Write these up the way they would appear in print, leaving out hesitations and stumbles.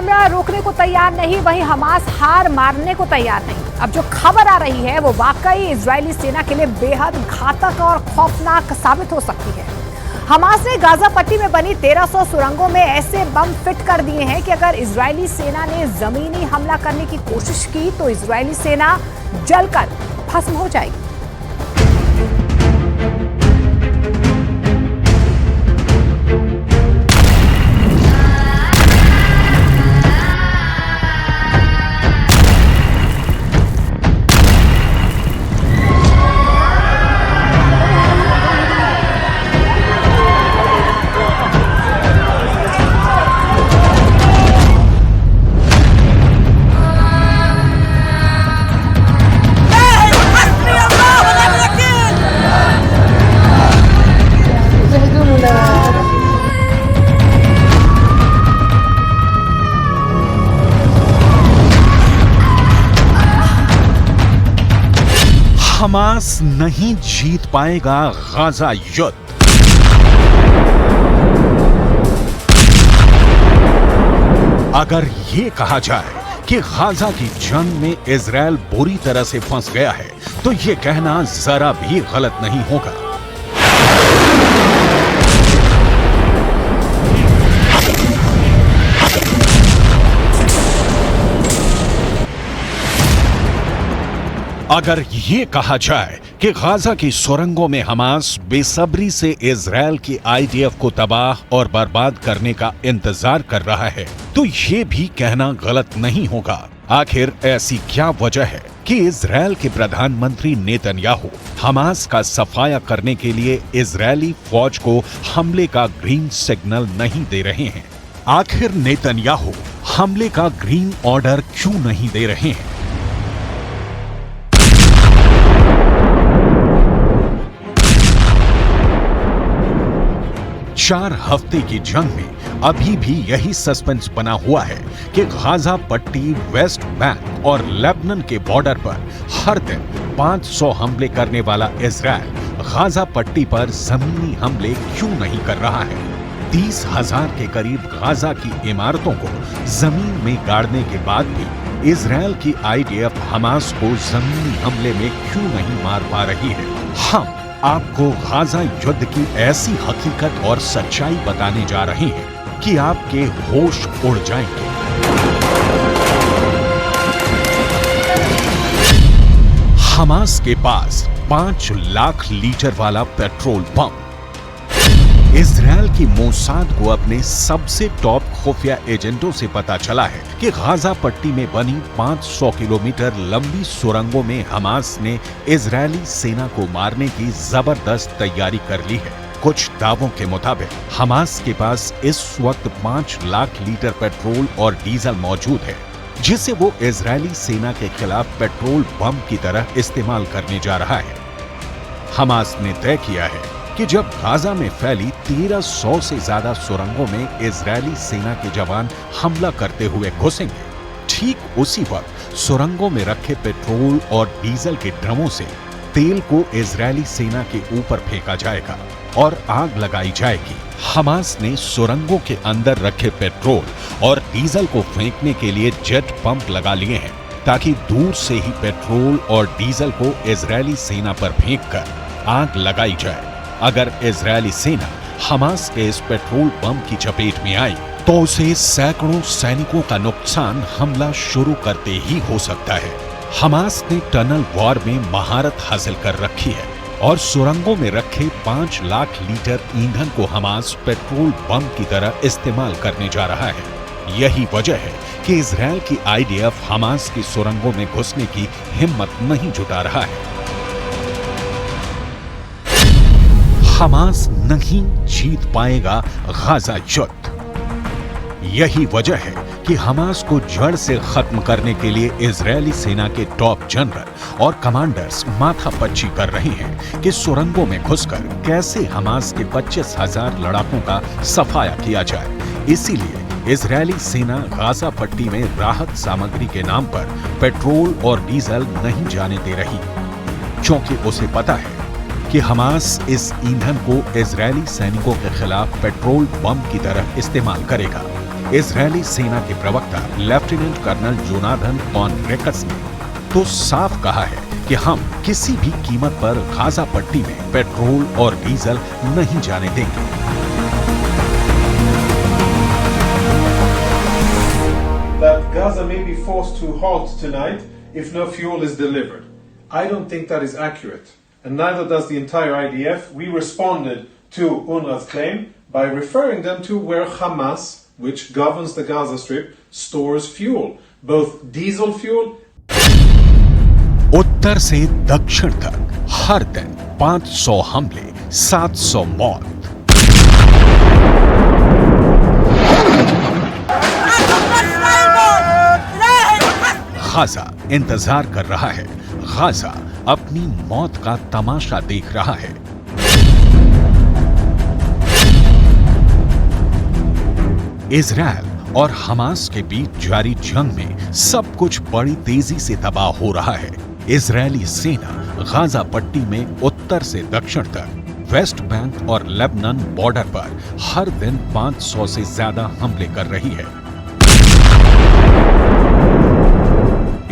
हमला रोकने को तैयार नहीं, वहीं हमास हार मानने को तैयार नहीं। अब जो खबर आ रही है वो वाकई इजरायली सेना के लिए बेहद घातक और खौफनाक साबित हो सकती है। हमास ने गाजा पट्टी में बनी 1300 सुरंगों में ऐसे बम फिट कर दिए हैं कि अगर इजरायली सेना ने जमीनी हमला करने की कोशिश की तो इजरायली सेना जलकर भस्म हो जाएगी। हमास नहीं जीत पाएगा गाजा युद्ध। अगर ये कहा जाए कि गाजा की जंग में इजरायल बुरी तरह से फंस गया है तो ये कहना जरा भी गलत नहीं होगा। अगर ये कहा जाए कि गाजा की सुरंगों में हमास बेसब्री से इजरायल की आईडीएफ को तबाह और बर्बाद करने का इंतजार कर रहा है तो ये भी कहना गलत नहीं होगा। आखिर ऐसी क्या वजह है कि इजरायल के प्रधानमंत्री नेतन्याहू हमास का सफाया करने के लिए इजरायली फौज को हमले का ग्रीन सिग्नल नहीं दे रहे हैं? आखिर नेतन्याहू हमले का ग्रीन ऑर्डर क्यों नहीं दे रहे हैं? 4 हफ्ते की जंग में अभी भी यही सस्पेंस बना हुआ है कि गाजा पट्टी, वेस्ट बैंक और लेबनान के बॉर्डर पर हर दिन 500 हमले करने वाला इजरायल गाजा पट्टी पर जमीनी हमले क्यों नहीं कर रहा है? 30,000 के करीब गाजा की इमारतों को जमीन में गाड़ने के बाद भी इजरायल की आईडीएफ हमास को जमीनी हमले में क्यों नहीं मार पा रही है? हम आपको गाजा युद्ध की ऐसी हकीकत और सच्चाई बताने जा रहे हैं कि आपके होश उड़ जाएंगे। हमास के पास 5 लाख लीटर वाला पेट्रोल पंप। इजरायल की मोसाद को अपने सबसे टॉप खुफिया एजेंटों से पता चला है कि गाजा पट्टी में बनी 500 किलोमीटर लंबी सुरंगों में हमास ने इजरायली सेना को मारने की जबरदस्त तैयारी कर ली है। कुछ दावों के मुताबिक हमास के पास इस वक्त 5 लाख लीटर पेट्रोल और डीजल मौजूद है जिसे वो इजरायली सेना के खिलाफ पेट्रोल बम की तरह इस्तेमाल करने जा रहा है। हमास ने तय किया है कि जब गाजा में फैली 1300 से ज्यादा सुरंगों में इजरायली सेना के जवान हमला करते हुए घुसेंगे, ठीक उसी वक्त सुरंगों में रखे पेट्रोल और डीजल के ड्रमों से तेल को इजरायली सेना के ऊपर फेंका जाएगा और आग लगाई जाएगी। हमास ने सुरंगों के अंदर रखे पेट्रोल और डीजल को फेंकने के लिए जेट पंप लगा लिए हैं ताकि दूर से ही पेट्रोल और डीजल को इजरायली सेना पर फेंककर आग लगाई जाए। अगर इजरायली सेना हमास के इस पेट्रोल पंप की चपेट में आई तो उसे सैकड़ों सैनिकों का नुकसान हमला शुरू करते ही हो सकता है। हमास ने टनल वॉर में महारत हासिल कर रखी है और सुरंगों में रखे 5 लाख लीटर ईंधन को हमास पेट्रोल बम की तरह इस्तेमाल करने जा रहा है। यही वजह है कि इजरायल की आईडीएफ हमास की सुरंगों में घुसने की हिम्मत नहीं जुटा रहा है। हमास नहीं जीत पाएगा गाजा युद्ध। यही वजह है कि हमास को जड़ से खत्म करने के लिए इजरायली सेना के टॉप जनरल और कमांडर्स माथापच्ची कर रहे हैं कि सुरंगों में घुसकर कैसे हमास के 25,000 लड़ाकों का सफाया किया जाए। इसीलिए इजरायली सेना गाजा पट्टी में राहत सामग्री के नाम पर पेट्रोल और डीजल नहीं जाने दे रही, क्योंकि उसे पता है कि हमास इस ईंधन को इजरायली सैनिकों के खिलाफ पेट्रोल बम की तरह इस्तेमाल करेगा। इजरायली सेना के प्रवक्ता लेफ्टिनेंट कर्नल जोनाथन कॉन रेकस ने तो साफ कहा है कि हम किसी भी कीमत पर गाजा पट्टी में पेट्रोल और डीजल नहीं जाने देंगे। That Gaza may be forced to halt tonight if no fuel is delivered. I don't think that is accurate, and neither does the entire IDF. We responded to UNRWA's claim by referring them to where Hamas, which governs the Gaza Strip, stores fuel, both diesel fuel. उत्तर से दक्षिण तक हर दिन 500 हमले, 700 मौत। Gaza इंतजार कर रहा है, गाजा अपनी मौत का तमाशा देख रहा है। इजरायल और हमास के बीच जारी जंग में सब कुछ बड़ी तेजी से तबाह हो रहा है। इजरायली सेना गाजा पट्टी में उत्तर से दक्षिण तक, वेस्ट बैंक और लेबनान बॉर्डर पर हर दिन 500 से ज्यादा हमले कर रही है।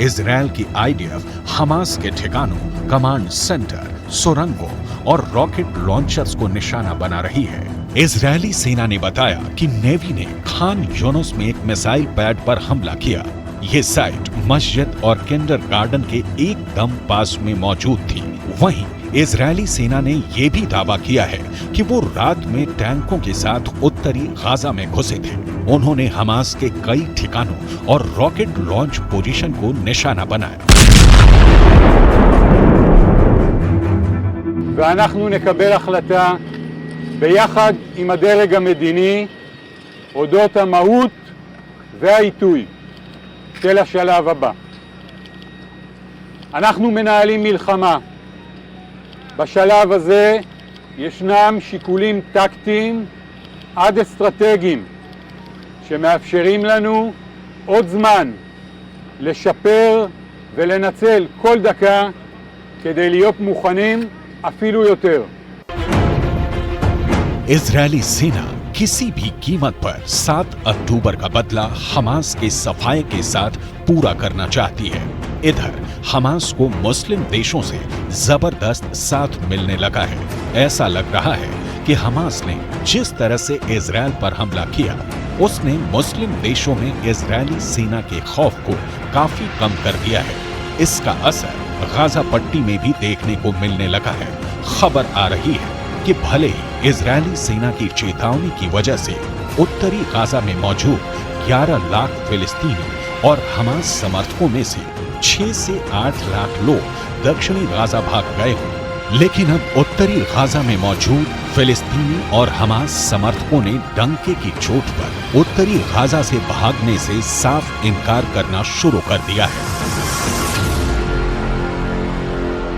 इजरायल की आईडीएफ हमास के ठिकानों, कमांड सेंटर, सुरंगों और रॉकेट लॉन्चर्स को निशाना बना रही है। इजरायली सेना ने बताया कि नेवी ने खान यूनुस में एक मिसाइल पैड पर हमला किया। ये साइट मस्जिद और किंडरगार्टन के एकदम पास में मौजूद थी। वहीं इजरायली सेना ने यह भी दावा किया है कि वो रात में टैंकों के साथ उत्तरी गाजा में घुसे थे। उन्होंने हमास के कई ठिकानों और रॉकेट लॉन्च पोजीशन को निशाना बनाया। ואנחנו נקבל החלטה ביחד עם הדרג המדיני אודות המהות והעיתוי של השלב הבא. אנחנו מנהלים מלחמה. בשלב הזה ישנם שיקולים טקטיים עד אסטרטגיים שמאפשרים לנו עוד זמן לשפר ולנצל כל דקה כדי להיות מוכנים אפילו יותר. इजरायली सेना किसी भी कीमत पर 7 अक्टूबर का बदला हमास के सफाये के साथ पूरा करना चाहती है। इधर हमास को मुस्लिम देशों से जबरदस्त साथ मिलने लगा है। ऐसा लग रहा है कि हमास ने जिस तरह से इजरायल पर हमला किया, उसने मुस्लिम देशों में इजरायली सेना के खौफ को काफी कम कर दिया है। इसका असर गाजा पट्टी में भी देखने को मिलने लगा है। खबर आ रही है कि भले ही इजरायली सेना की चेतावनी की वजह से उत्तरी गाजा में मौजूद 11 लाख फिलिस्तीनी और हमास समर्थकों में से 6 से 8 लाख लोग दक्षिणी गाजा भाग गए हों, लेकिन अब उत्तरी गाजा में मौजूद फिलिस्तीनी और हमास समर्थकों ने डंके की चोट पर उत्तरी गाजा से भागने से साफ इनकार करना शुरू कर दिया है।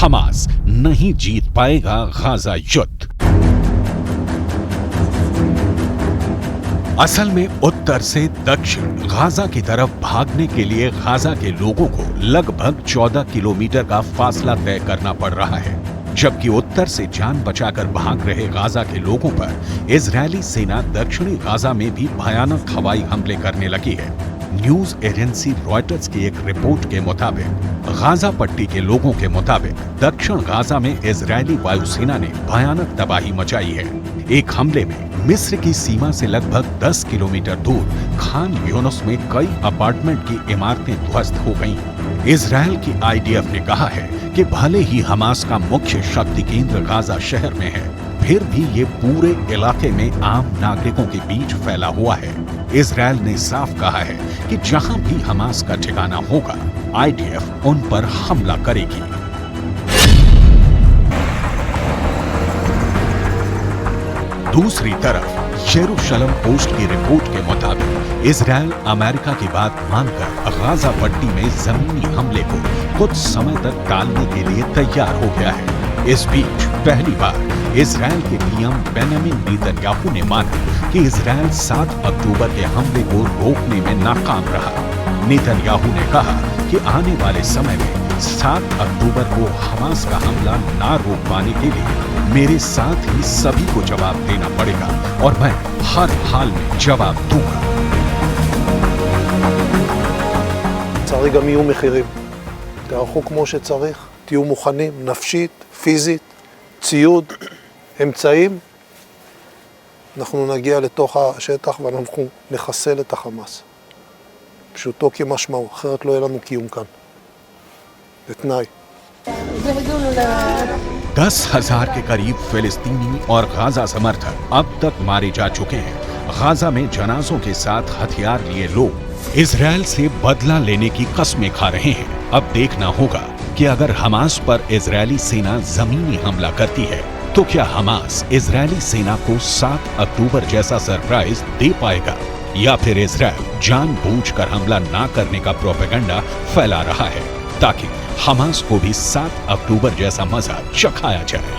हमास नहीं जीत पाएगा गाजा युद्ध। असल में उत्तर से दक्षिण गाजा की तरफ भागने के लिए गाजा के लोगों को लगभग 14 किलोमीटर का फासला तय करना पड़ रहा है, जबकि उत्तर से जान बचाकर भाग रहे गाजा के लोगों पर इजरायली सेना दक्षिणी गाजा में भी भयानक हवाई हमले करने लगी है। न्यूज एजेंसी रॉयटर्स की एक रिपोर्ट के मुताबिक गाजा पट्टी के लोगों के मुताबिक दक्षिण गाजा में इजरायली वायुसेना ने भयानक तबाही मचाई है। एक हमले में मिस्र की सीमा से लगभग 10 किलोमीटर दूर खान यूनुस में कई अपार्टमेंट की इमारतें ध्वस्त हो गईं। इजरायल की आईडीएफ ने कहा है कि भले ही हमास का मुख्य शक्ति केंद्र गाजा शहर में है, फिर भी ये पूरे इलाके में आम नागरिकों के बीच फैला हुआ है। इजरायल ने साफ कहा है कि जहां भी हमास का ठिकाना होगा, आईडीएफ उन पर हमला करेगी। दूसरी तरफ यरूशलेम पोस्ट की रिपोर्ट के मुताबिक इजरायल अमेरिका की बात मानकर गाजा पट्टी में जमीनी हमले को कुछ समय तक टालने के लिए तैयार हो गया है। इस बीच पहली बार इजरायल के पीएम बेंजामिन नेतन्याहू ने माना कि इजरायल 7 अक्टूबर के हमले को रोकने में नाकाम रहा। नेतन्याहू ने कहा कि आने वाले समय में 7 अक्टूबर को हमास का हमला ना रोक पाने के लिए मेरे साथ ही सभी को जवाब देना पड़ेगा और मैं हर हाल में जवाब दूंगा। לצערי גם יהיו מחירים. תערכו כמו שצריך, תהיו מוכנים, נפשית, פיזית, ציוד, אמצעים. אנחנו נגיע לתוך השטח ואנחנו נחסל את החמאס. פשוטו כמשמעו, אחרת לא יהיה לנו קיום כאן. זה תנאי. 10,000 के करीब फिलिस्तीनी और गाजा समर्थक अब तक मारे जा चुके हैं। गाजा में जनाजों के साथ हथियार लिए लोग इजरायल से बदला लेने की कस्में खा रहे हैं। अब देखना होगा कि अगर हमास पर इजरायली सेना जमीनी हमला करती है तो क्या हमास इजरायली सेना को 7 अक्टूबर जैसा सरप्राइज दे पाएगा या फिर इजरायल जानबूझकर हमला ना करने का प्रोपेगेंडा फैला रहा है ताकि हमास को भी 7 अक्टूबर जैसा मजा चखाया जाए।